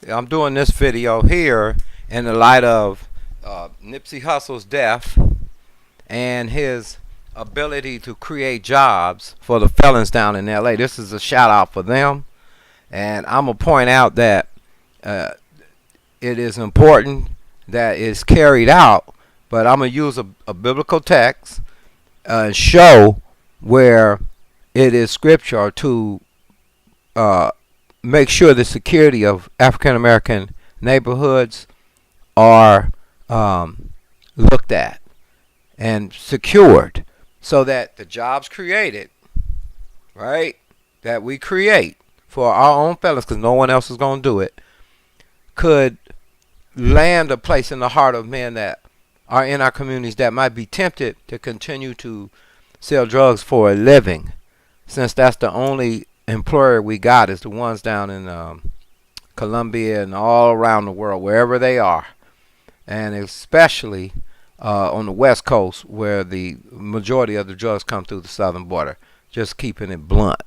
I'm doing this video here in the light of Nipsey Hussle's death and his ability to create jobs for the felons down in LA. This is a shout out for them, and I'm gonna point out that it is important that it's carried out, but I'm gonna use a biblical text and show where it is scripture to make sure the security of African American neighborhoods are looked at and secured, so that the jobs created, right, that we create for our own fellas, because no one else is going to do it, could land a place in the heart of men that are in our communities that might be tempted to continue to sell drugs for a living, since that's the only employer we got is the ones down in Colombia and all around the world, wherever they are, and especially on the West Coast, where the majority of the drugs come through the southern border. Just keeping it blunt.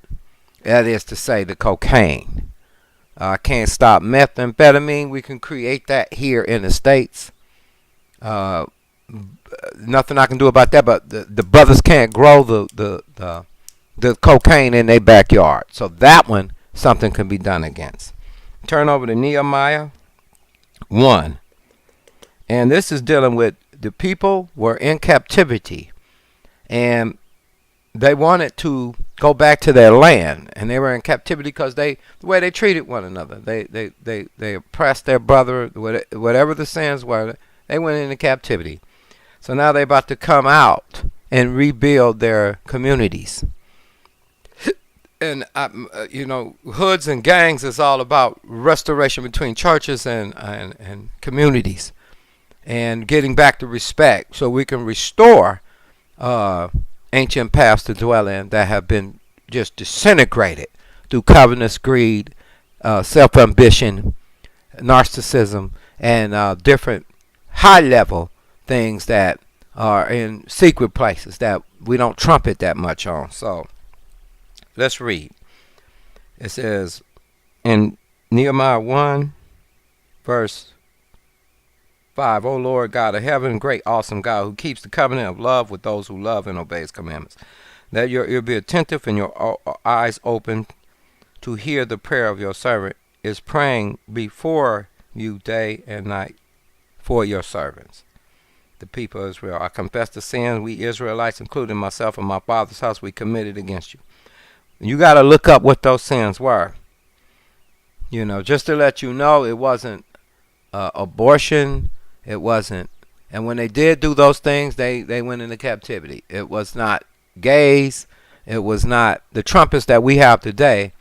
That is to say, the cocaine. Can't stop methamphetamine. We can create that here in the States. Nothing I can do about that, but the brothers can't grow the cocaine in their backyard. So that one, something can be done against. Turn over to Nehemiah 1. And this is dealing with the people were in captivity, and they wanted to go back to their land, and they were in captivity because the way they treated one another. They oppressed their brother, whatever the sins were, they went into captivity. So now they're about to come out and rebuild their communities. And hoods and gangs is all about restoration between churches and communities, and getting back to respect, so we can restore ancient paths to dwell in that have been just disintegrated through covetousness, greed, self-ambition, narcissism, and different high-level things that are in secret places that we don't trumpet that much on. So let's read. It says in Nehemiah 1, verse 5, O Lord God of heaven, great awesome God, who keeps the covenant of love with those who love and obey his commandments. Let your ear be attentive and your eyes open to hear the prayer of your servant is praying before you day and night for your servants, the people of Israel. I confess the sins we Israelites, including myself and my father's house, we committed against you. You got to look up what those sins were. Just to let you know, it wasn't abortion. It wasn't. And when they did do those things, they went into captivity. It was not gays. It was not the trumpets that we have today.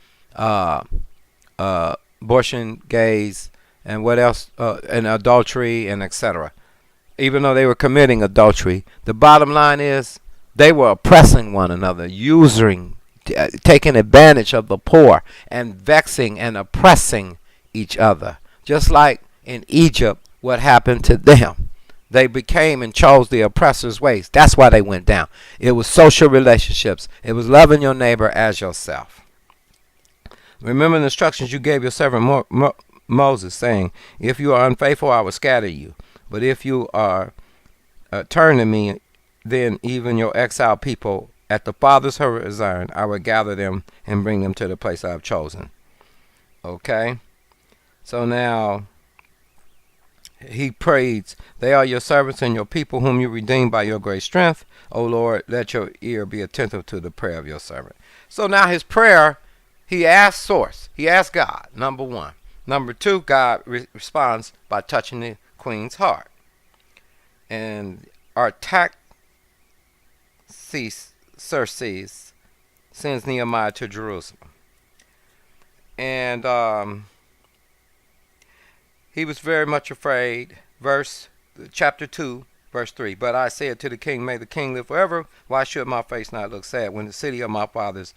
Abortion, gays, and what else? And adultery, and etc. Even though they were committing adultery, the bottom line is they were oppressing one another, taking advantage of the poor, and vexing and oppressing each other. Just like in Egypt, what happened to them. They became and chose the oppressor's ways. That's why they went down. It was social relationships. It was loving your neighbor as yourself. Remember the instructions you gave your servant Moses, saying, if you are unfaithful, I will scatter you. But if you are turn to me, then even your exiled people at the Father's horizon, I will gather them and bring them to the place I have chosen. Okay? So now he prays, they are your servants and your people whom you redeemed by your great strength. O Lord, let your ear be attentive to the prayer of your servant. So now his prayer, he asked source. He asked God, number one. Number two, God responds by touching the queen's heart. And Artaxerxes sends Nehemiah to Jerusalem. And he was very much afraid. Chapter 2, verse 3. But I said to the king, may the king live forever. Why should my face not look sad when the city of my fathers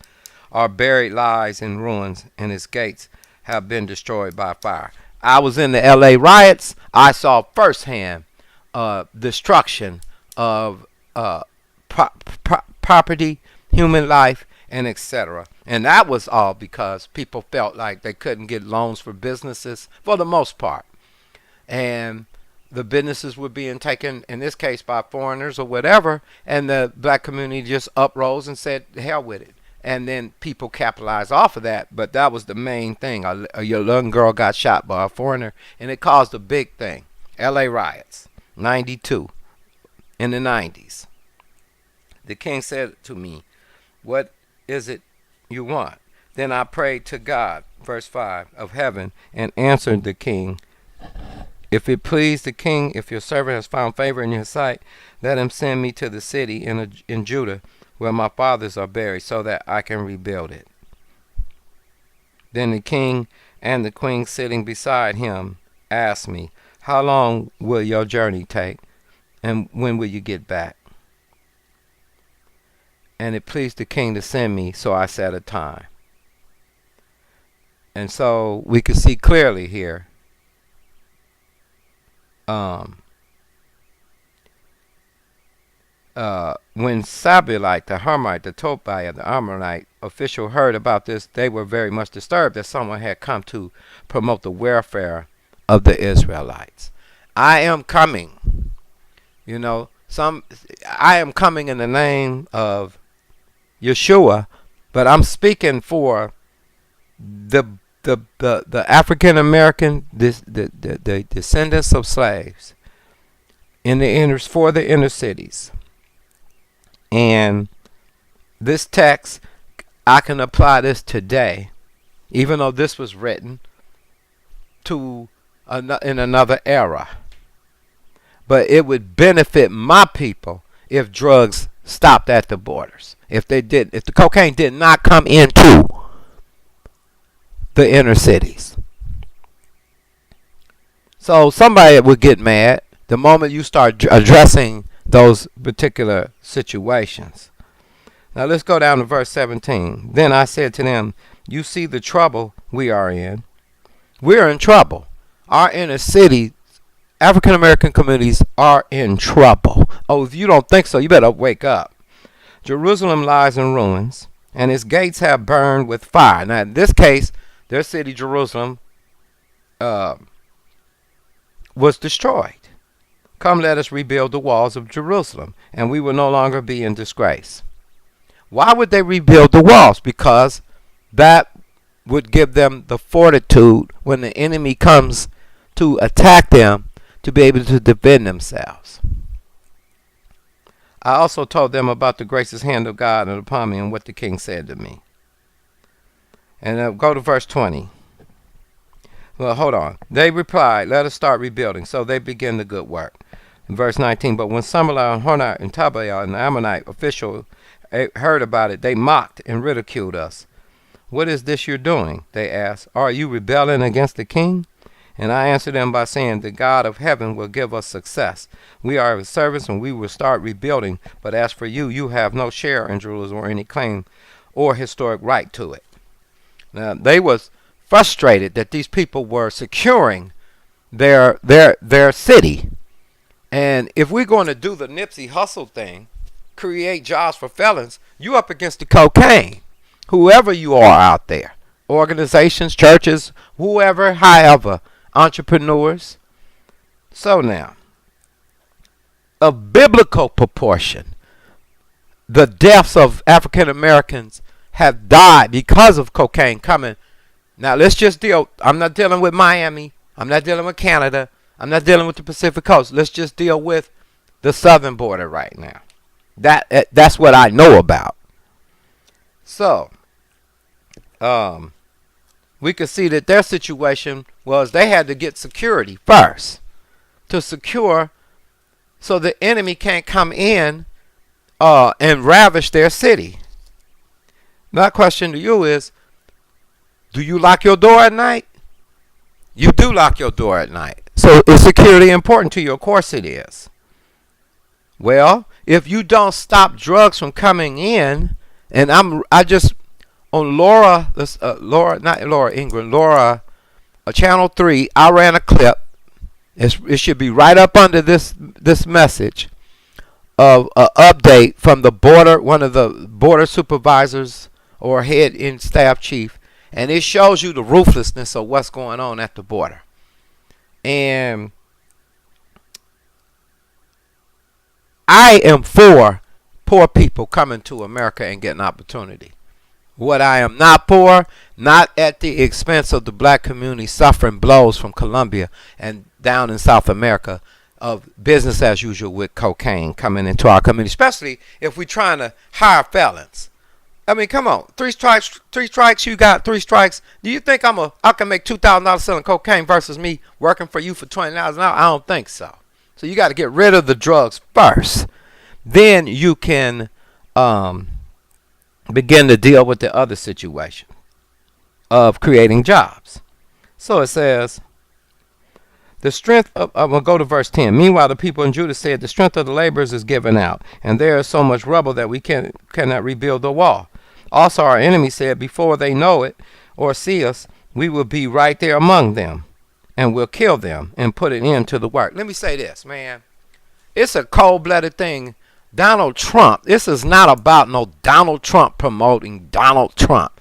are buried lies in ruins, and its gates have been destroyed by fire? I was in the LA riots. I saw firsthand destruction of property, human life, and etc. And that was all because people felt like they couldn't get loans for businesses for the most part. And the businesses were being taken, in this case, by foreigners or whatever, and the black community just uprose and said, hell with it. And then people capitalized off of that, but that was the main thing. A young girl got shot by a foreigner, and it caused a big thing. L.A. riots, 92, in the 90s. The king said to me, what is it you want? Then I prayed to God, verse 5, of heaven, and answered the king, if it please the king, if your servant has found favor in your sight, let him send me to the city in Judah where my fathers are buried, so that I can rebuild it. Then the king and the queen sitting beside him asked me, how long will your journey take, and when will you get back? And it pleased the king to send me, so I set a time. And so we can see clearly here when Sabulite, the Hermite, the Tobiah, the Ammonite official heard about this, they were very much disturbed that someone had come to promote the welfare of the Israelites. I am coming. I am coming in the name of Yeshua, but I'm speaking for the African American, the descendants of slaves for the inner cities. And this text, I can apply this today, even though this was written in another era. But it would benefit my people if drugs stopped at the borders. If the cocaine did not come into the inner cities. So somebody would get mad the moment you start addressing those particular situations. Now let's go down to verse 17. Then I said to them, you see the trouble we are in. We're in trouble. Our inner city, African American communities are in trouble. Oh, if you don't think so, you better wake up. Jerusalem lies in ruins, and its gates have burned with fire. Now in this case, their city, Jerusalem, was destroyed. Come, let us rebuild the walls of Jerusalem, and we will no longer be in disgrace. Why would they rebuild the walls? Because that would give them the fortitude when the enemy comes to attack them to be able to defend themselves. I also told them about the gracious hand of God upon me and what the king said to me. And go to verse 20. Well, hold on. They replied, let us start rebuilding. So they begin the good work. In verse 19, but when Sambalai and Honai and Tobiah and the Ammonite official heard about it, they mocked and ridiculed us. What is this you're doing? They asked. Are you rebelling against the king? And I answered them by saying, the God of heaven will give us success. We are his servants and we will start rebuilding. But as for you, you have no share in Jerusalem or any claim or historic right to it. Now, they was frustrated that these people were securing their city. And if we're going to do the Nipsey Hussle thing, create jobs for felons, you up against the cocaine. Whoever you are out there, organizations, churches, whoever, however, entrepreneurs. So now, a biblical proportion, the deaths of African Americans have died because of cocaine coming. Now let's just I'm not dealing with Miami. I'm not dealing with Canada. I'm not dealing with the Pacific Coast. Let's just deal with the southern border right now. That's what I know about. So, we could see that their situation was they had to get security first to secure so the enemy can't come in and ravish their city. My question to you is, do you lock your door at night? You do lock your door at night. So is security important to you? Of course it is. Well, if you don't stop drugs from coming in, and I just on Laura Ingram, Channel 3, I ran a clip. It should be right up under this message of an update from one of the border supervisors or head in staff chief, and it shows you the ruthlessness of what's going on at the border. And I am for poor people coming to America and getting opportunity. What I am not for, not at the expense of the black community suffering blows from Colombia and down in South America of business as usual with cocaine coming into our community, especially if we're trying to hire felons. I mean, come on, three strikes, you got 3 strikes. Do you think I can make $2,000 selling cocaine versus me working for you for $20 an hour? I don't think so. So you got to get rid of the drugs first. Then you can begin to deal with the other situation of creating jobs. So it says, the strength of, I'm going to go to verse 10. Meanwhile, the people in Judah said, the strength of the laborers is given out, and there is so much rubble that we cannot rebuild the wall. Also, our enemy said, before they know it or see us, we will be right there among them, and we'll kill them and put an end to the work. Let me say this, man. It's a cold-blooded thing. Donald Trump, this is not about no Donald Trump promoting Donald Trump.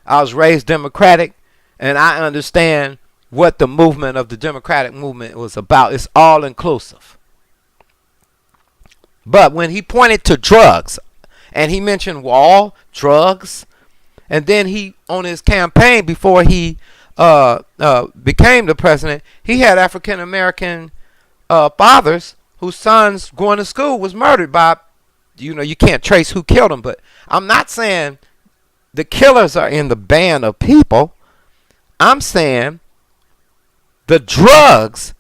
I was raised Democratic, and I understand what the movement of the Democratic movement was about. It's all inclusive. But when he pointed to drugs, and he mentioned wall, drugs, and then he, on his campaign before he became the president, he had African American fathers whose sons going to school was murdered by, you can't trace who killed them. But I'm not saying the killers are in the band of people. I'm saying the drugs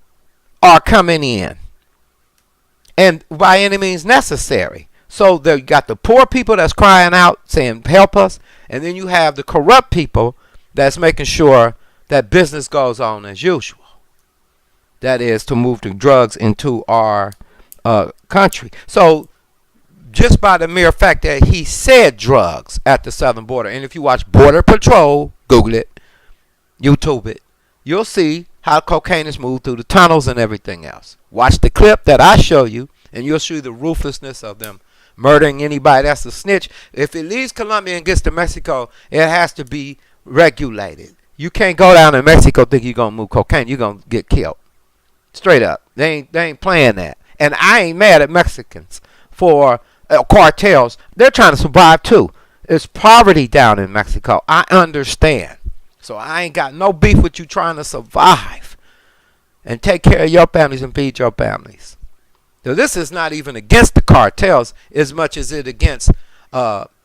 are coming in, and by any means necessary. So you got the poor people that's crying out saying help us, and then you have the corrupt people that's making sure that business goes on as usual. That is to move the drugs into our country. So just by the mere fact that he said drugs at the southern border, and if you watch Border Patrol, Google it, YouTube it, you'll see how cocaine is moved through the tunnels and everything else. Watch the clip that I show you, and you'll see the ruthlessness of them murdering anybody that's a snitch. If it leaves Colombia and gets to Mexico, it has to be regulated. You can't go down to Mexico think you're going to move cocaine. You're going to get killed. Straight up. They ain't playing that. And I ain't mad at Mexicans for cartels. They're trying to survive too. There's poverty down in Mexico. I understand. So I ain't got no beef with you trying to survive and take care of your families and feed your families. So this is not even against the cartels as much as it against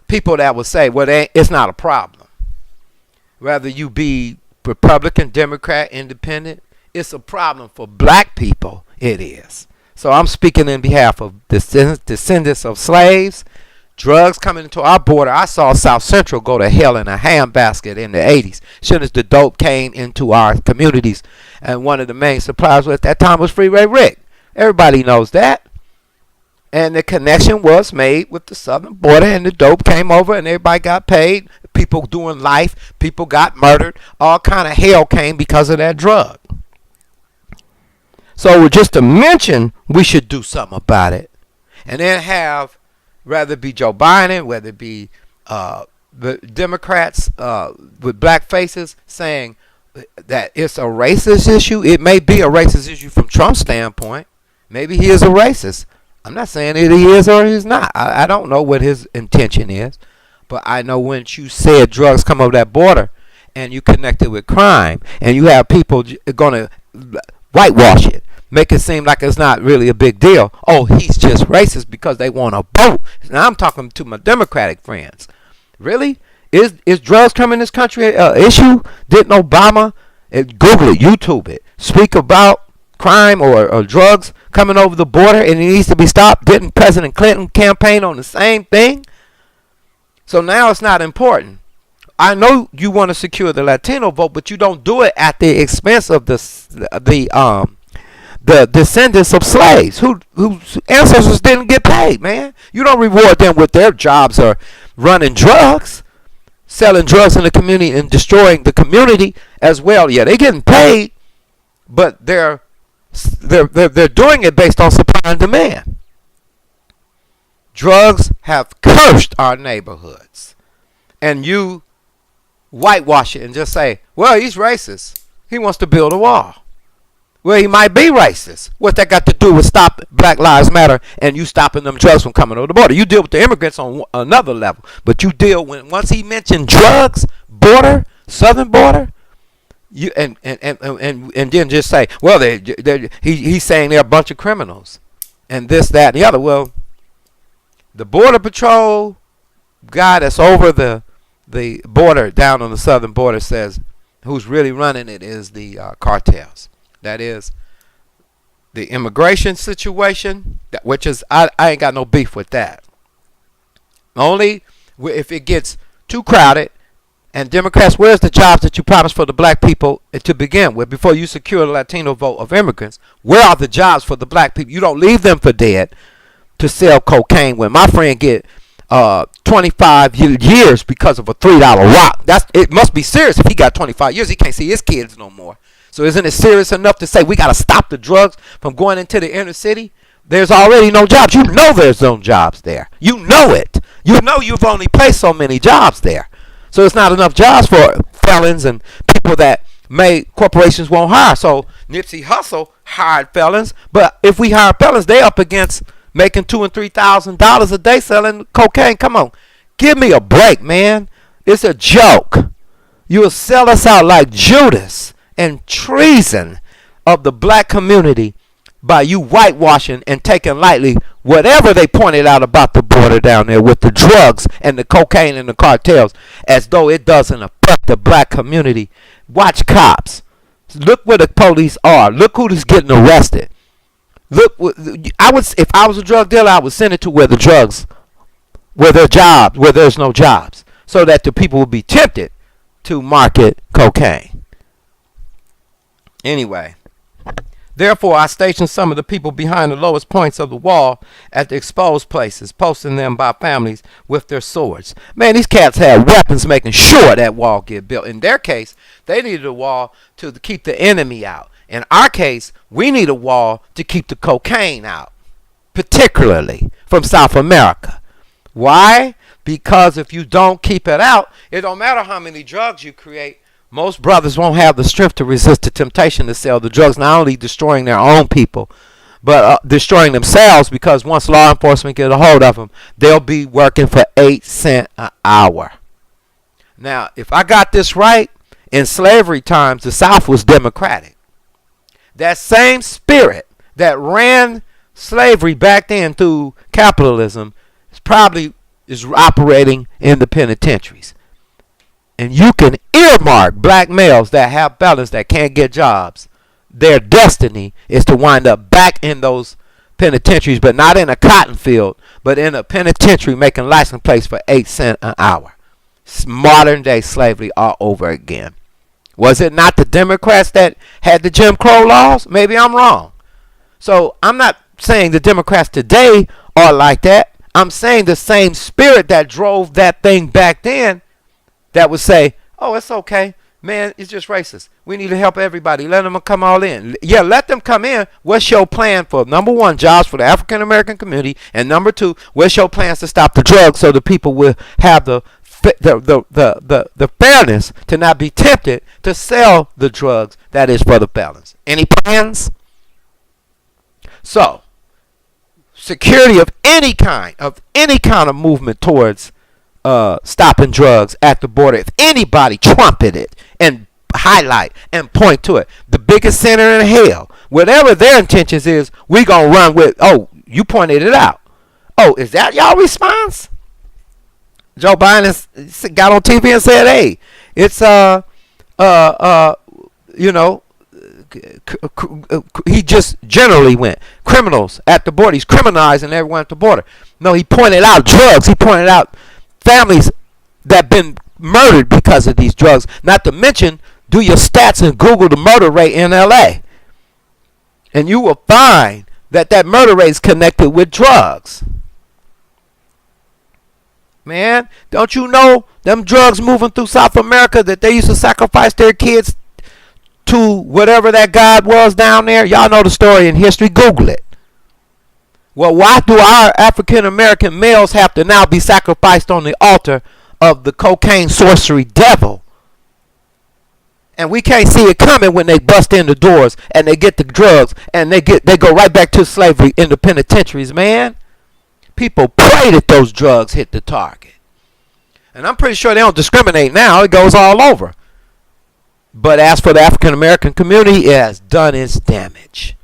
people that would say, well, it's not a problem. Whether you be Republican, Democrat, Independent, it's a problem for black people. It is. So I'm speaking in behalf of descendants of slaves, drugs coming into our border. I saw South Central go to hell in a handbasket in the 80s. As soon as the dope came into our communities, and one of the main suppliers at that time was Freeway Rick. Everybody knows that. And the connection was made with the southern border, and the dope came over, and everybody got paid. People doing life, people got murdered. All kind of hell came because of that drug. So just to mention, we should do something about it. And then have, whether it be Joe Biden, whether it be the Democrats with black faces saying that it's a racist issue. It may be a racist issue from Trump's standpoint. Maybe he is a racist. I'm not saying that he is or he's not. I don't know what his intention is. But I know when you said drugs come over that border and you connect it with crime and you have people going to whitewash it, make it seem like it's not really a big deal. Oh, he's just racist because they want a vote. Now I'm talking to my Democratic friends. Really? Is drugs coming in this country an issue? Didn't Obama, Google it, YouTube it, speak about crime or drugs coming over the border and it needs to be stopped? Didn't President Clinton campaign on the same thing? So now it's not important. I know you want to secure the Latino vote, but you don't do it at the expense of the descendants of slaves whose ancestors didn't get paid, man. You don't reward them with their jobs or running drugs, selling drugs in the community and destroying the community as well. Yeah, they're getting paid, but they're doing it based on supply and demand. Drugs have cursed our neighborhoods. and you whitewash it and just say, well, he's racist. He wants to build a wall. Well, he might be racist. What that got to do with stop Black Lives Matter and you stopping them drugs from coming over the border? You deal with the immigrants on another level, but you deal when once he mentioned drugs, border, southern border, you and then just say, well, he's saying they're a bunch of criminals, and this, that, and the other. Well, the border patrol guy that's over the border down on the southern border says who's really running it is the cartels. That is the immigration situation, which is I ain't got no beef with that. Only if it gets too crowded. And Democrats, where's the jobs that you promised for the black people to begin with before you secure the Latino vote of immigrants? Where are the jobs for the black people? You don't leave them for dead to sell cocaine when my friend get 25 years because of a $3 rock. It must be serious if he got 25 years. He can't see his kids no more. So isn't it serious enough to say we got to stop the drugs from going into the inner city? There's already no jobs. You know there's no jobs there. You know it. You know you've only placed so many jobs there. So it's not enough jobs for felons and people that corporations won't hire. So Nipsey Hussle hired felons. But if we hire felons, they up against making $2,000 and $3,000 a day selling cocaine. Come on. Give me a break, man. It's a joke. You'll sell us out like Judas and treason of the black community by you whitewashing and taking lightly whatever they pointed out about the border down there with the drugs and the cocaine and the cartels, as though it doesn't affect the black community. Watch cops. Look where the police are. Look who's getting arrested. Look, if I was a drug dealer, I would send it to where there's no jobs, so that the people would be tempted to market cocaine. Anyway, therefore, I stationed some of the people behind the lowest points of the wall at the exposed places, posting them by families with their swords. Man, these cats had weapons making sure that wall get built. In their case, they needed a wall to keep the enemy out. In our case, we need a wall to keep the cocaine out, particularly from South America. Why? Because if you don't keep it out, it don't matter how many drugs you create. Most brothers won't have the strength to resist the temptation to sell the drugs, not only destroying their own people, but destroying themselves, because once law enforcement get a hold of them, they'll be working for 8 cents an hour. Now, if I got this right, in slavery times, the South was democratic. That same spirit that ran slavery back then through capitalism is operating in the penitentiaries. And you can earmark black males that have felons that can't get jobs. Their destiny is to wind up back in those penitentiaries, but not in a cotton field, but in a penitentiary making license plates for 8 cents an hour. It's modern day slavery all over again. Was it not the Democrats that had the Jim Crow laws? Maybe I'm wrong. So I'm not saying the Democrats today are like that. I'm saying the same spirit that drove that thing back then, that would say, oh, it's okay. Man, it's just racist. We need to help everybody. Let them come all in. Yeah, let them come in. What's your plan for, number one, jobs for the African-American community? And number two, what's your plans to stop the drugs so the people will have the fairness to not be tempted to sell the drugs that is for the felons? Any plans? So, security of any kind of movement towards stopping drugs at the border. If anybody trumpet it and highlight and point to it, the biggest sinner in hell, whatever their intentions is, we gonna run with. Oh, you pointed it out. Oh, is that y'all response? Joe Biden got on TV and said, "Hey, it's he just generally went criminals at the border. He's criminalizing everyone at the border." No, he pointed out drugs. He pointed out families that been murdered because of these drugs. Not to mention, do your stats and Google the murder rate in LA, and you will find that murder rate is connected with drugs. Man, don't you know them drugs moving through South America, that they used to sacrifice their kids to whatever that god was down there? Y'all know the story in history. Google it. Well, why do our African American males have to now be sacrificed on the altar of the cocaine sorcery devil. And we can't see it coming when they bust in the doors and they get the drugs and they go right back to slavery in the penitentiaries, man. People pray that those drugs hit the target. And I'm pretty sure they don't discriminate now. It goes all over. But as for the African American community, it has done its damage.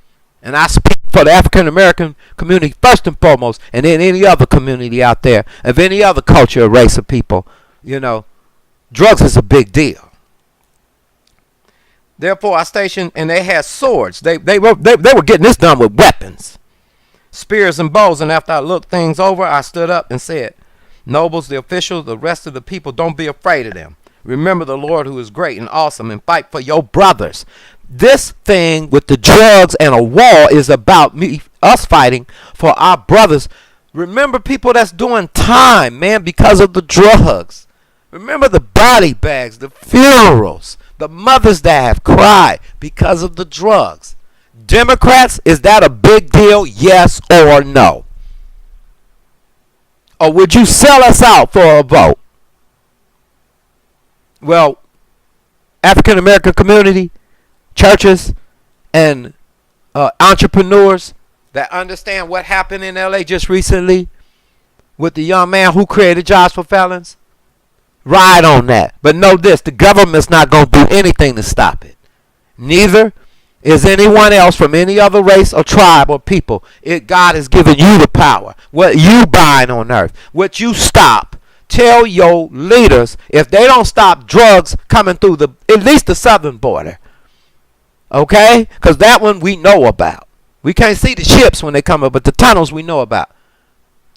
And I speak for the African American community first and foremost, and then any other community out there, of any other culture or race of people. You know, drugs is a big deal. Therefore, I stationed, and they had swords. They were getting this done with weapons, spears and bows. And after I looked things over, I stood up and said, nobles, the officials, the rest of the people, don't be afraid of them. Remember the Lord who is great and awesome, and fight for your brothers. This thing with the drugs and a war is about us fighting for our brothers. Remember people that's doing time, man, because of the drugs. Remember the body bags, the funerals, the mothers that have cried because of the drugs. Democrats, is that a big deal? Yes or no? Or would you sell us out for a vote? Well, African American community, churches, and entrepreneurs that understand what happened in LA just recently with the young man who created jobs for felons, ride on that. But know this, the government's not going to do anything to stop it. Neither is anyone else from any other race or tribe or people. God has given you the power. What you bind on earth, what you stop. Tell your leaders, if they don't stop drugs coming through at least the southern border. Okay? Because that one we know about. We can't see the ships when they come up, but the tunnels we know about.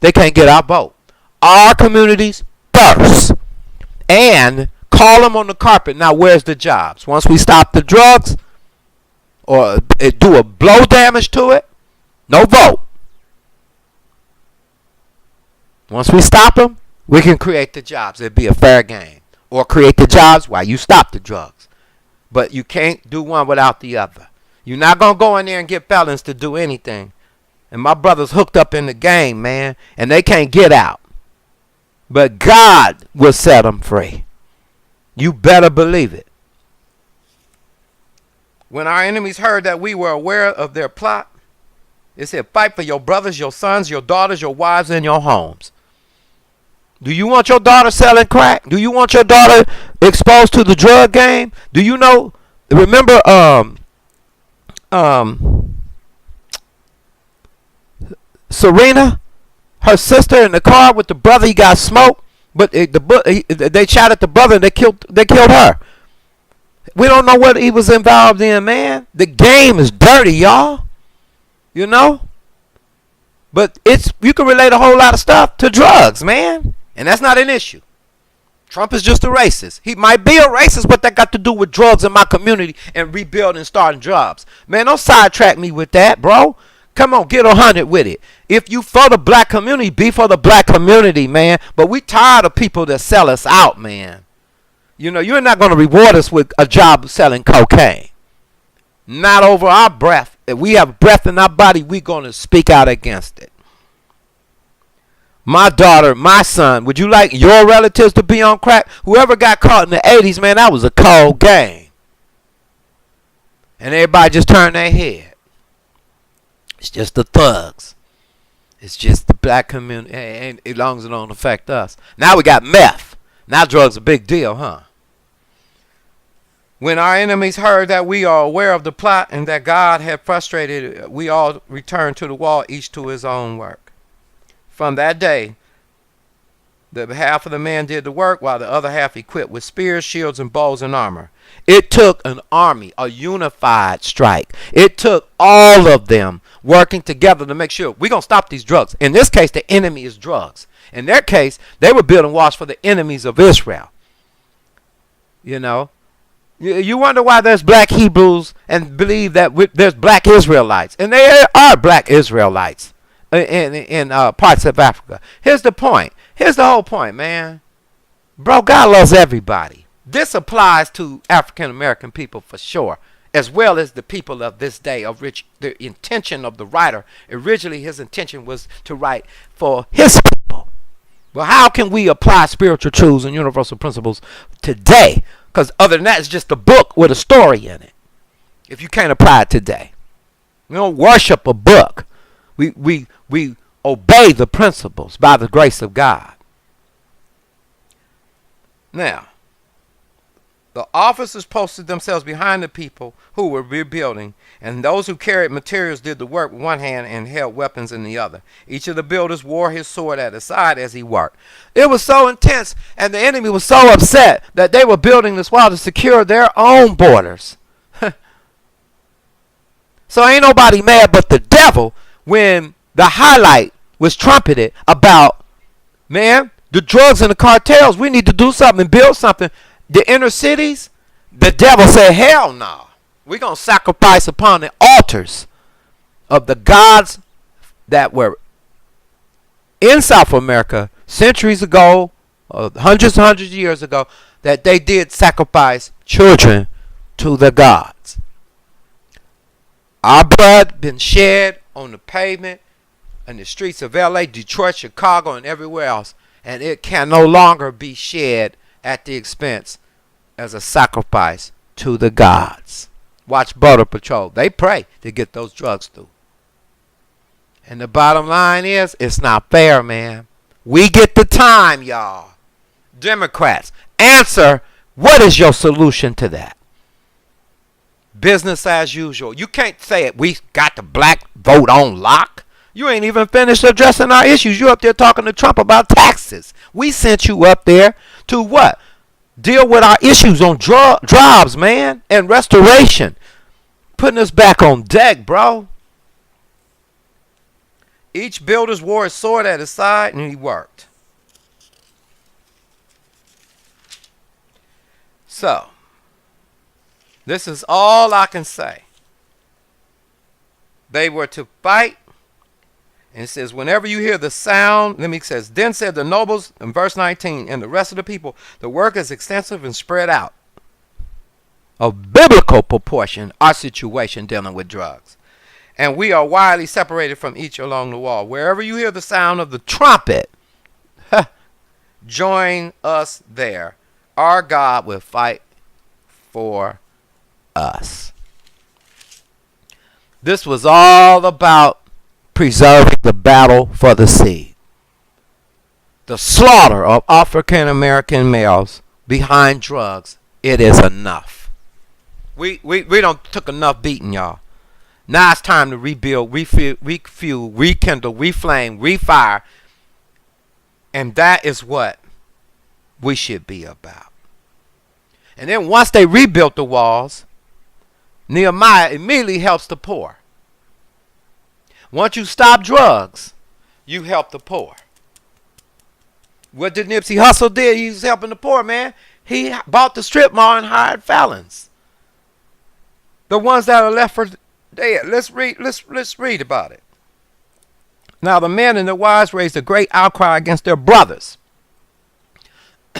They can't get our boat. Our communities first. And call them on the carpet. Now, where's the jobs? Once we stop the drugs or do a blow damage to it, no vote. Once we stop them, we can create the jobs. It'd be a fair game. Or create the jobs while you stop the drugs. But you can't do one without the other. You're not going to go in there and get felons to do anything. And my brother's hooked up in the game, man. And they can't get out. But God will set them free. You better believe it. When our enemies heard that we were aware of their plot, it said, fight for your brothers, your sons, your daughters, your wives, and your homes. Do you want your daughter selling crack? Do you want your daughter exposed to the drug game? Do you know? Remember, Serena, her sister in the car with the brother. He got smoked, but they shot at the brother and they killed her. We don't know what he was involved in, man. The game is dirty, y'all. You know, but you can relate a whole lot of stuff to drugs, man. And that's not an issue. Trump is just a racist. He might be a racist, but that got to do with drugs in my community and rebuilding, starting jobs. Man, don't sidetrack me with that, bro. Come on, get 100 with it. If you for the black community, be for the black community, man. But we tired of people that sell us out, man. You know, you're not going to reward us with a job selling cocaine. Not over our breath. If we have breath in our body, we're going to speak out against it. My daughter, my son, would you like your relatives to be on crack? Whoever got caught in the 80s, man, that was a cold game. And everybody just turned their head. It's just the thugs. It's just the black community. And as long as it don't affect us. Now we got meth. Now drugs a big deal, huh? When our enemies heard that we are aware of the plot and that God had frustrated, we all returned to the wall, each to his own work. From that day, the half of the men did the work, while the other half equipped with spears, shields, and bows and armor. It took an army, a unified strike. It took all of them working together to make sure we're going to stop these drugs. In this case, the enemy is drugs. In their case, they were building walls for the enemies of Israel. You know, you wonder why there's black Hebrews and believe that there's black Israelites. And there are black Israelites in parts of Africa. Here's the point. Here's the whole point, man. Bro, God loves everybody. This applies to African American people for sure, as well as the people of this day, of which the intention of the writer, originally his intention was to write for his people. Well, how can we apply spiritual truths and universal principles today? Because other than that, it's just a book with a story in it. If you can't apply it today, we don't worship a book. We obey the principles by the grace of God. Now, the officers posted themselves behind the people who were rebuilding, and those who carried materials did the work with one hand and held weapons in the other. Each of the builders wore his sword at his side as he worked. It was so intense, and the enemy was so upset that they were building this wall to secure their own borders. So ain't nobody mad but the devil when the highlight was trumpeted about, man, the drugs and the cartels, we need to do something and build something. The inner cities, the devil said, hell no. We're going to sacrifice upon the altars of the gods that were in South America centuries ago, hundreds and hundreds of years ago, that they did sacrifice children to the gods. Our blood been shed on the pavement in the streets of LA, Detroit, Chicago, and everywhere else, and it can no longer be shed at the expense as a sacrifice to the gods. Watch Border Patrol. They pray to get those drugs through. And the bottom line is, it's not fair, man. We get the time, y'all. Democrats, answer, what is your solution to that? Business as usual. You can't say it. We got the black vote on lock. You ain't even finished addressing our issues. You up there talking to Trump about taxes. We sent you up there to what? Deal with our issues on jobs, man, and restoration. Putting us back on deck, bro. Each builder wore his sword at his side, and he worked. So, this is all I can say. They were to fight. And it says, whenever you hear the sound, then said the nobles, in verse 19, and the rest of the people, the work is extensive and spread out. Of biblical proportion, our situation dealing with drugs. And we are widely separated from each along the wall. Wherever you hear the sound of the trumpet, join us there. Our God will fight for us. This was all about preserving the battle for the seed. The slaughter of African American males behind drugs. It is enough. We don't took enough beating, y'all. Now it's time to rebuild, refuel, rekindle, reflame, refire. And that is what we should be about. And then once they rebuilt the walls, Nehemiah immediately helps the poor. Once you stop drugs, you help the poor. What did Nipsey Hussle did? He was helping the poor, man. He bought the strip mall and hired felons. The ones that are left for dead. Let's read about it. Now the men and the wives raised a great outcry against their brothers.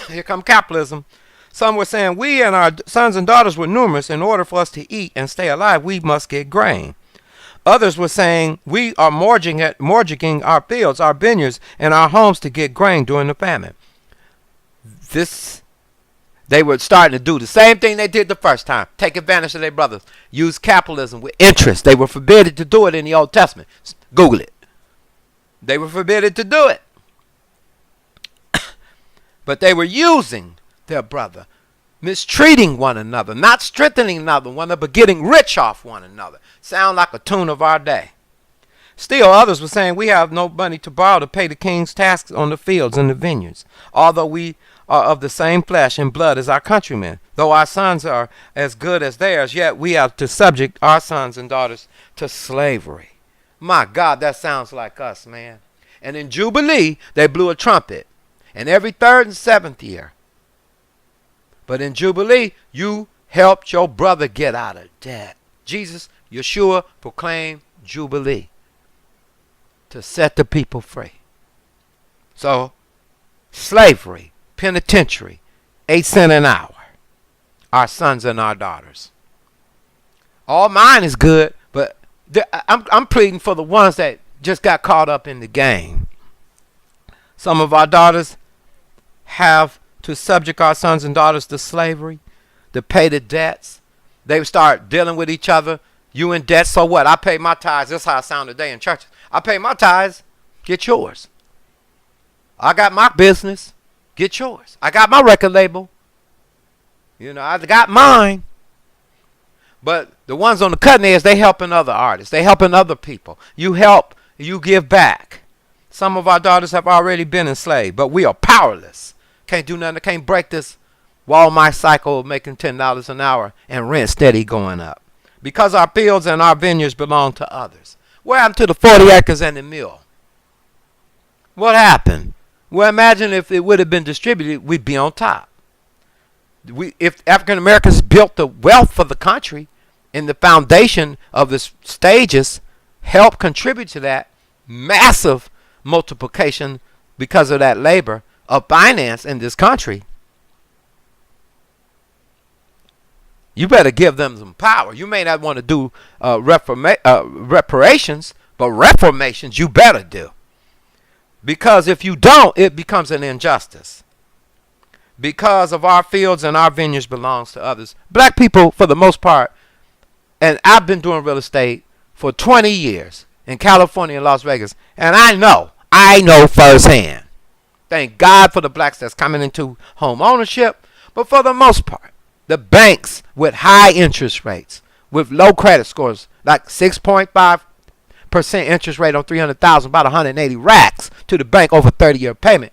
Here come capitalism. Some were saying, we and our sons and daughters were numerous. In order for us to eat and stay alive, we must get grain. Others were saying, we are mortgaging our fields, our vineyards, and our homes to get grain during the famine. They were starting to do the same thing they did the first time. Take advantage of their brothers. Use capitalism with interest. They were forbidden to do it in the Old Testament. Google it. They were forbidden to do it. But they were using their brother, mistreating one another, not strengthening another one, but getting rich off one another. Sound like a tune of our day. Still, others were saying, we have no money to borrow to pay the king's tasks on the fields and the vineyards, although we are of the same flesh and blood as our countrymen. Though our sons are as good as theirs, yet we have to subject our sons and daughters to slavery. My God, that sounds like us, man. And in Jubilee, they blew a trumpet. And every third and seventh year. But in Jubilee, you helped your brother get out of debt. Jesus, Yeshua, proclaimed Jubilee to set the people free. So, slavery, penitentiary, 8 cents an hour. Our sons and our daughters. All mine is good, but I'm pleading for the ones that just got caught up in the game. Some of our daughters have to subject our sons and daughters to slavery, to pay the debts. They start dealing with each other. You in debt, so what? I pay my tithes. That's how I sound today in churches. I pay my tithes, get yours. I got my business, get yours. I got my record label. I got mine. But the ones on the cutting edge, they helping other artists. They helping other people. You help, you give back. Some of our daughters have already been enslaved, but we are powerless. Can't do nothing. Can't break this Walmart cycle of making $10 an hour and rent steady going up. Because our fields and our vineyards belong to others. What happened to the 40 acres and the mill? What happened? Well, imagine if it would have been distributed, we'd be on top. If African Americans built the wealth for the country and the foundation of the stages helped contribute to that massive multiplication because of that labor of finance in this country, you better give them some power. You may not want to do reparations, but reformations you better do. Because if you don't, it becomes an injustice. Because of our fields and our vineyards belongs to others. Black people, for the most part, and I've been doing real estate for 20 years in California and Las Vegas, and I know firsthand. Thank God for the blacks that's coming into home ownership, but for the most part, the banks with high interest rates, with low credit scores, like 6.5% interest rate on 300,000, about 180 racks to the bank over 30-year payment.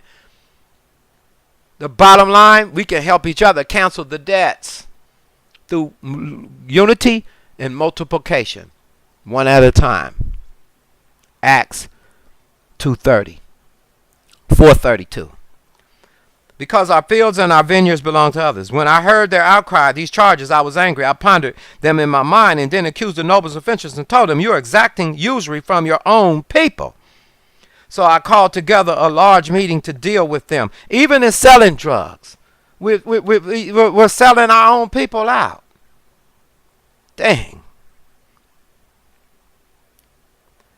The bottom line, we can help each other cancel the debts through unity and multiplication, one at a time. Acts 4:32. Because our fields and our vineyards belong to others. When I heard their outcry, these charges, I was angry. I pondered them in my mind and then accused the nobles of interest and told them, you're exacting usury from your own people. So I called together a large meeting to deal with them. Even in selling drugs, we're selling our own people out. Dang.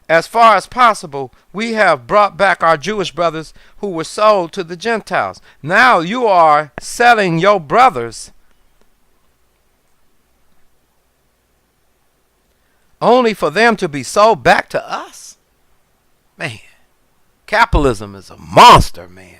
As far as possible, we have brought back our Jewish brothers who were sold to the Gentiles. Now you are selling your brothers only for them to be sold back to us? Man, capitalism is a monster, man.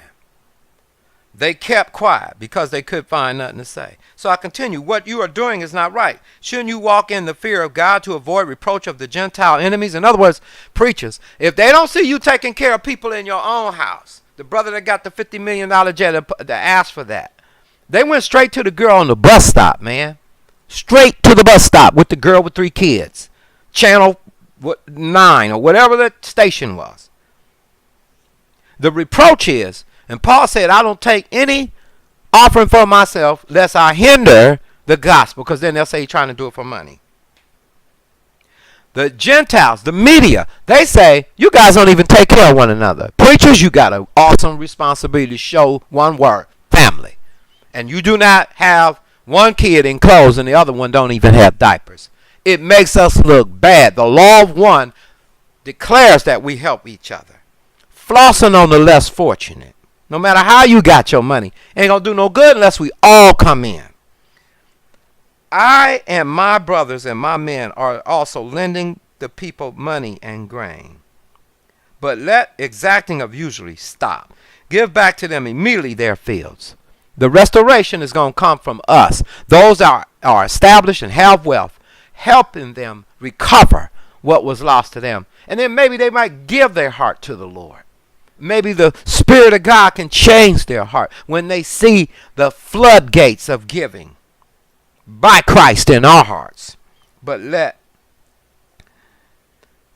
They kept quiet because they could find nothing to say. So I continue. What you are doing is not right. Shouldn't you walk in the fear of God to avoid reproach of the Gentile enemies? In other words, preachers, if they don't see you taking care of people in your own house, the brother that got the $50 million jet that asked for that, they went straight to the girl on the bus stop, man. Straight to the bus stop with the girl with 3 kids. Channel 9 or whatever that station was. The reproach is, and Paul said, I don't take any offering for myself lest I hinder the gospel, because then they'll say he's trying to do it for money. The Gentiles, the media, they say, you guys don't even take care of one another. Preachers, you got an awesome responsibility to show one word, family. And you do not have one kid in clothes and the other one don't even have diapers. It makes us look bad. The law of one declares that we help each other. Flossing on the less fortunate. No matter how you got your money, ain't gonna do no good unless we all come in. I and my brothers and my men are also lending the people money and grain. But let exacting of usury stop. Give back to them immediately their fields. The restoration is going to come from us. Those are established and have wealth, helping them recover what was lost to them. And then maybe they might give their heart to the Lord. Maybe the Spirit of God can change their heart when they see the floodgates of giving by Christ in our hearts. But it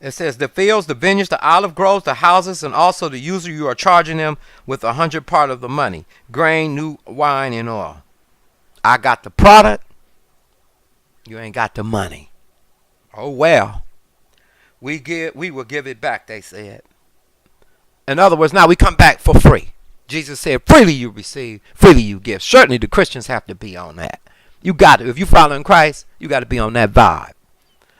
says, the fields, the vineyards, the olive groves, the houses, and also the usury you are charging them with 100 part of the money, grain, new wine, and oil. I got the product. You ain't got the money. Oh, well. We will give it back, they said. In other words, now we come back for free. Jesus said, freely you receive, freely you give. Certainly the Christians have to be on that. You got to. If you follow in Christ, you got to be on that vibe.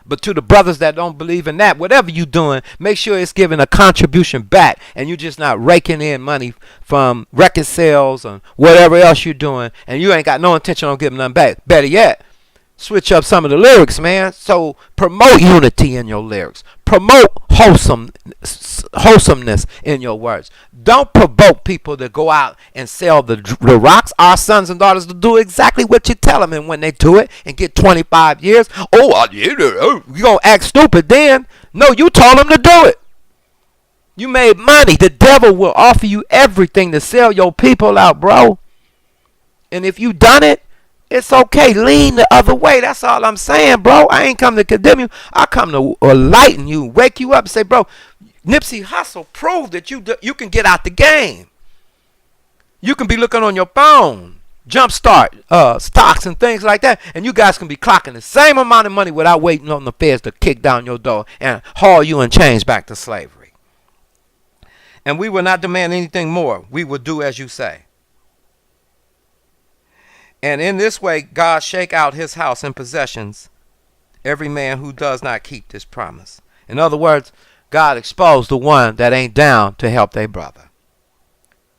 But to the brothers that don't believe in that, whatever you doing, make sure it's giving a contribution back, and you're just not raking in money from record sales and whatever else you're doing, and you ain't got no intention on giving them back. Better yet, switch up some of the lyrics, man. So promote unity in your lyrics. Promote wholesomeness in your words. Don't provoke people to go out and sell the rocks. Our sons and daughters to do exactly what you tell them, and when they do it and get 25 years, you gonna act stupid then? No, you told them to do it. You made money. The devil will offer you everything to sell your people out, bro. And if you done it, it's okay. Lean the other way. That's all I'm saying, bro. I ain't come to condemn you. I come to enlighten you, wake you up, and say, bro, Nipsey Hussle proved that you can get out the game. You can be looking on your phone, jumpstart stocks and things like that, and you guys can be clocking the same amount of money without waiting on the feds to kick down your door and haul you in chains back to slavery. And we will not demand anything more. We will do as you say. And in this way, God shake out his house and possessions, every man who does not keep this promise. In other words, God exposed the one that ain't down to help their brother.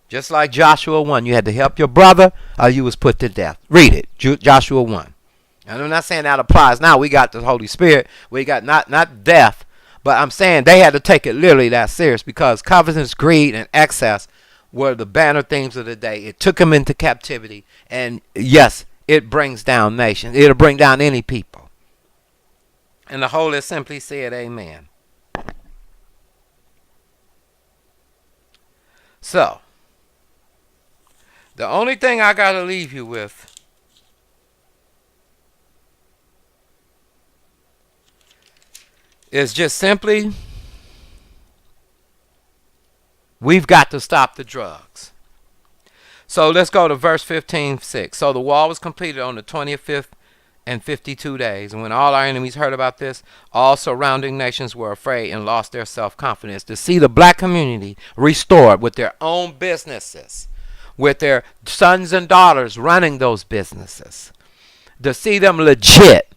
Just like Joshua 1, you had to help your brother or you was put to death. Read it, Joshua 1. And I'm not saying that applies now. We got the Holy Spirit. We got not death, but I'm saying they had to take it literally that serious, because covetousness, greed, and excess were the banner themes of the day. It took them into captivity. And yes, it brings down nations. It'll bring down any people. And the Holy simply said, amen. So, the only thing I got to leave you with is just simply, we've got to stop the drugs. So let's go to verse 15:6. So the wall was completed on the 25th and 52 days. And when all our enemies heard about this, all surrounding nations were afraid and lost their self-confidence. To see the black community restored with their own businesses, with their sons and daughters running those businesses. To see them legit.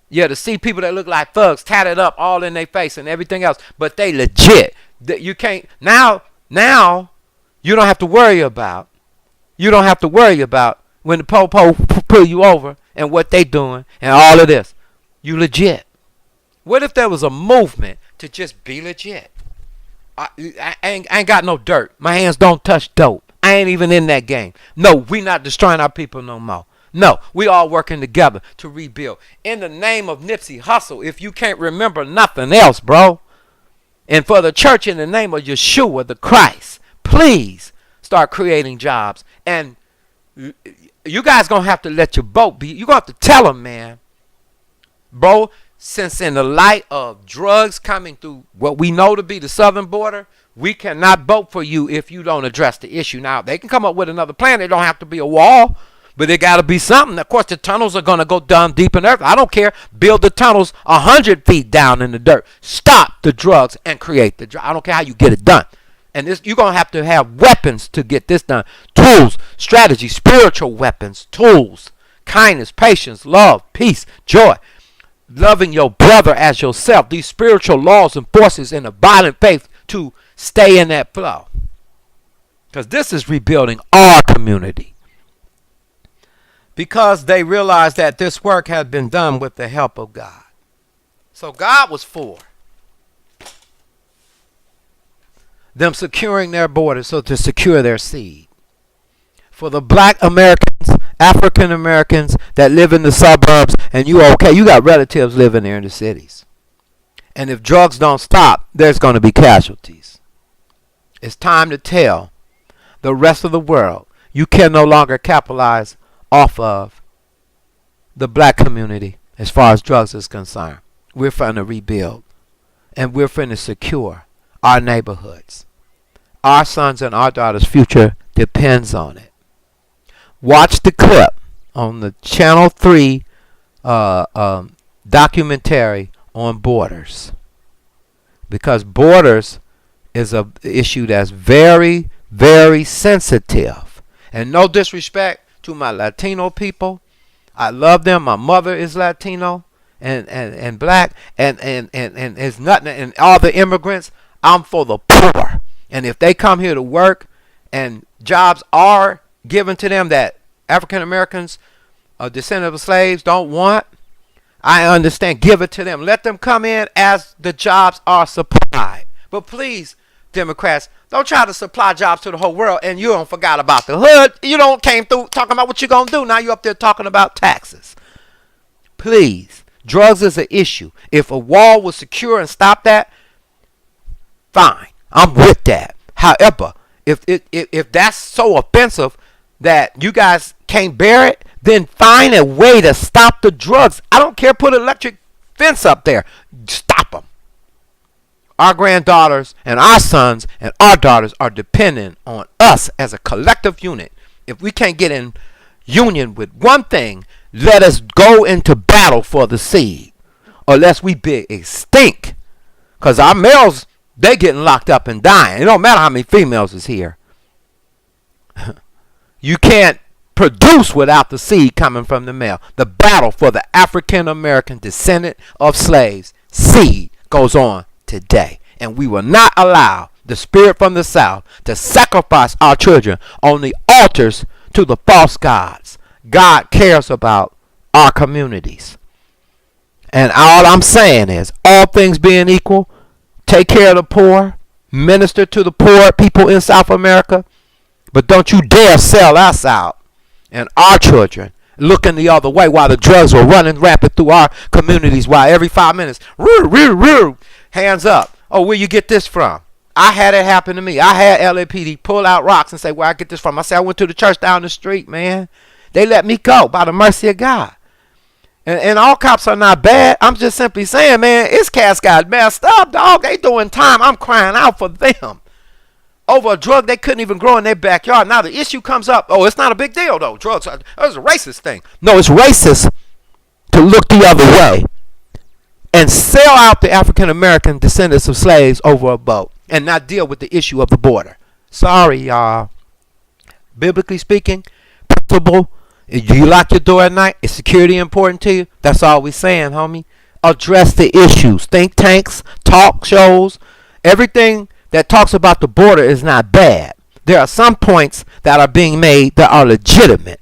Yeah, to see people that look like thugs tatted up all in their face and everything else, but they legit. You can't now you don't have to worry about. You don't have to worry about when the po-po pull you over and what they doing and all of this. You legit. What if there was a movement to just be legit? I ain't got no dirt. My hands don't touch dope. I ain't even in that game. No, we not destroying our people no more. No, we all working together to rebuild. In the name of Nipsey Hussle, if you can't remember nothing else, bro. And for the church, in the name of Yeshua, the Christ, please start creating jobs. And you guys going to have to let your boat be. You're going to have to tell them, man. Bro, since in the light of drugs coming through what we know to be the southern border, we cannot vote for you if you don't address the issue. Now, they can come up with another plan. It don't have to be a wall, but it got to be something. Of course, the tunnels are going to go down deep in earth. I don't care. Build the tunnels 100 feet down in the dirt. Stop the drugs and create the drugs. I don't care how you get it done. And this, you're going to have weapons to get this done. Tools, strategy, spiritual weapons, tools, kindness, patience, love, peace, joy. Loving your brother as yourself. These spiritual laws and forces in a violent faith to stay in that flow. Because this is rebuilding our community. Because they realized that this work had been done with the help of God. So God was for them securing their borders, so to secure their seed. For the black Americans, African Americans that live in the suburbs, and you okay, you got relatives living there in the cities. And if drugs don't stop, there's going to be casualties. It's time to tell the rest of the world you can no longer capitalize off of the black community as far as drugs is concerned. We're trying to rebuild, and we're trying to secure our neighborhoods. Our sons and our daughters' future depends on it. Watch the clip on the Channel 3 documentary on borders. Because borders is an issue that's very, very sensitive. And no disrespect to my Latino people. I love them. My mother is Latino. and black and it's nothing, and all the immigrants. I'm for the poor. And if they come here to work and jobs are given to them that African Americans, descendants of slaves, don't want, I understand. Give it to them. Let them come in as the jobs are supplied. But please, Democrats, don't try to supply jobs to the whole world and you don't forgot about the hood. You don't came through talking about what you're going to do. Now you're up there talking about taxes. Please. Drugs is an issue. If a wall was secure and stop that, fine. I'm with that. However, if that's so offensive that you guys can't bear it, then find a way to stop the drugs. I don't care. Put an electric fence up there. Stop them. Our granddaughters and our sons and our daughters are dependent on us as a collective unit. If we can't get in union with one thing, let us go into battle for the seed, or lest we be extinct. Because our males, they getting locked up and dying. It don't matter how many females is here. You can't produce without the seed coming from the male. The battle for the African American descendant of slaves seed goes on today. And we will not allow the spirit from the South to sacrifice our children on the altars to the false gods. God cares about our communities. And all I'm saying is, all things being equal, take care of the poor, minister to the poor people in South America, but don't you dare sell us out and our children looking the other way while the drugs were running rampant through our communities, while every 5 minutes, hands up. Oh, where you get this from? I had it happen to me. I had LAPD pull out rocks and say, where I get this from? I said, I went to the church down the street, man. They let me go by the mercy of God. And all cops are not bad. I'm just simply saying, man, it's cats got messed up, dog. They doing time. I'm crying out for them over a drug they couldn't even grow in their backyard. Now the issue comes up. Oh, it's not a big deal, though. Drugs, it's a racist thing. No, it's racist to look the other way and sell out the African American descendants of slaves over a boat and not deal with the issue of the border. Sorry, y'all. Biblically speaking, principle. Do you lock your door at night? Is security important to you? That's all we saying, homie. Address the issues. Think tanks, talk shows, everything that talks about the border is not bad. There are some points that are being made that are legitimate,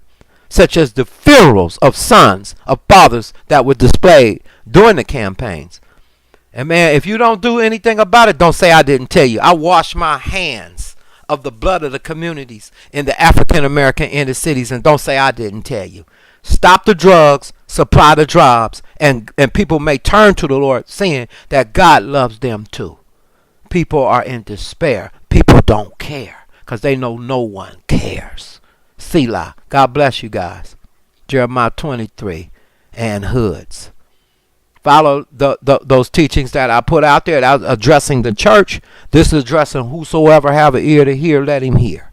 such as the funerals of sons, of fathers that were displayed during the campaigns. And man, if you don't do anything about it, don't say I didn't tell you. I wash my hands of the blood of the communities in the African American inner cities, and don't say I didn't tell you. Stop the drugs, supply the jobs, and people may turn to the Lord, seeing that God loves them too. People are in despair. People don't care because they know no one cares. Selah. God bless you guys. Jeremiah 23 and hoods. Follow those teachings that I put out there. That was addressing the church. This is addressing whosoever have an ear to hear, let him hear.